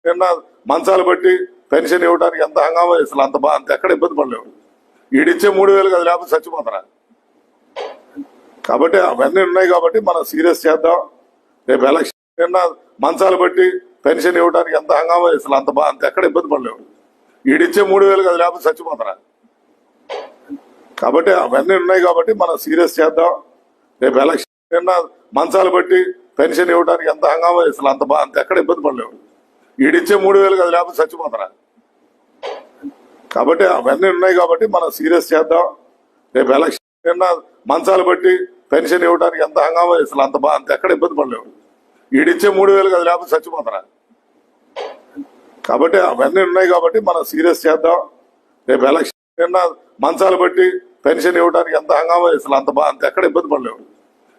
నిన్న మంచాలు బట్టి పెన్షన్ ఇవ్వడానికి ఎంత హంగామా అసలు అంత ఎక్కడ ఇబ్బంది పడలేవు. ఈడిచ్చే 3,000 కదా, లేకపోతే చచ్చిపోతారా. కాబట్టి అవన్నీ ఉన్నాయి కాబట్టి మనం సీరియస్ చేద్దాం. రేపు ఎలక్షన్ నిన్న మంచాలు బట్టి పెన్షన్ ఇవ్వడానికి ఎంత హంగామా అసలు అంత ఎక్కడ ఇబ్బంది పడలేవు. ఈడిచ్చే 3,000 కదా, లేకపోతే చచ్చిపోతారా. కాబట్టి అవన్నీ ఉన్నాయి కాబట్టి మనం సీరియస్ చేద్దాం. రేపు ఎలక్షన్ నిన్న మంచాలు బట్టి పెన్షన్ ఇవ్వడానికి ఎంత హంగామా అసలు అంత ఎక్కడ ఇబ్బంది పడలేవు. ఈడిచ్చే 3,000 కదా, లేకపోతే చచ్చిపోతారా. కాబట్టి అవన్నీ ఉన్నాయి కాబట్టి మనం సీరియస్ చేద్దాం. రేపు ఎలక్షన్ నిన్న మంచాలు బట్టి పెన్షన్ ఇవ్వడానికి ఎంత హంగామా అసలు అంత ఎక్కడ ఇబ్బంది పడలేవు. ఈడిచ్చే 3,000 కదా, లేకపోతే చచ్చిపోతారా. కాబట్టి అవన్నీ ఉన్నాయి కాబట్టి మనం సీరియస్ చేద్దాం. రేపు ఎలక్షన్ నిన్న మంచాలు బట్టి పెన్షన్ ఇవ్వడానికి ఎంత హంగామా అసలు అంత ఎక్కడ ఇబ్బంది పడలేవు.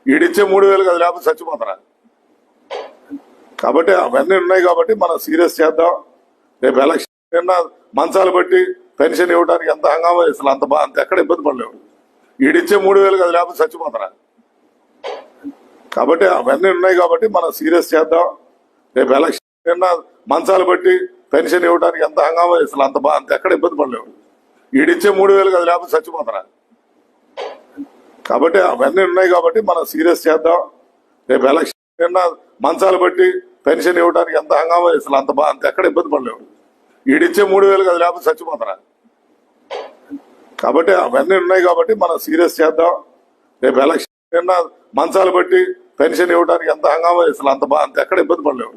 ఈడిచ్చే 3,000 కదా, లేకపోతే చచ్చిపోతారా. కాబట్టి అవన్నీ ఉన్నాయి కాబట్టి మనం సీరియస్ చేద్దాం. రేపు ఎలక్షన్ నిన్న మంచాలు బట్టి పెన్షన్ ఇవ్వడానికి ఎంత హంగామా అసలు అంత ఎక్కడ ఇబ్బంది పడలేవు. ఈడిచ్చే 3,000 కదా, లేకపోతే చచ్చిపోతారా. కాబట్టి అవన్నీ ఉన్నాయి కాబట్టి మనం సీరియస్ చేద్దాం. రేపు ఎలక్షన్ నిన్న మంచాలు బట్టి పెన్షన్ ఇవ్వడానికి ఎంత హంగామా అసలు అంత ఎక్కడ ఇబ్బంది పడలేవు. ఈడిచ్చే 3,000 కదా, లేకపోతే చచ్చిపోతారా. కాబట్టి అవన్నీ ఉన్నాయి కాబట్టి మనం సీరియస్ చేద్దాం. రేపు ఎలక్షన్ నిన్న మంచాలు బట్టి పెన్షన్ ఇవ్వడానికి ఎంత హంగామా అసలు అంత ఎక్కడ ఇబ్బంది పడలేవు. ఈడిచ్చే 3,000 కదా, లేకపోతే చచ్చిపోతారా. కాబట్టి అవన్నీ ఉన్నాయి కాబట్టి మనం సీరియస్ చేద్దాం. రేపు ఎలక్షన్ నిన్న మంచాలు బట్టి పెన్షన్ ఇవ్వడానికి ఎంత హంగామా అసలు అంత ఎక్కడ ఇబ్బంది పడలేవు.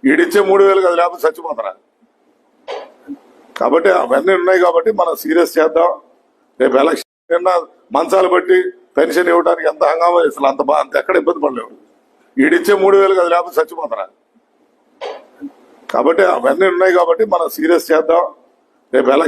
ఈడిచ్చే 3,000 కదా, లేకపోతే చచ్చిపోతారా. కాబట్టి అవన్నీ ఉన్నాయి కాబట్టి మనం సీరియస్ చేద్దాం. రేపు ఎలక్షన్ నిన్న మంచాలు బట్టి పెన్షన్ ఇవ్వడానికి ఎంత హంగామా అసలు అంత ఎక్కడ ఇబ్బంది పడలేవు. ఈడిచ్చే 3,000 కదా, లేకపోతే చచ్చిపోతారా. కాబట్టి అవన్నీ ఉన్నాయి కాబట్టి మనం సీరియస్ చేద్దాం. రేపు ఎలక్షన్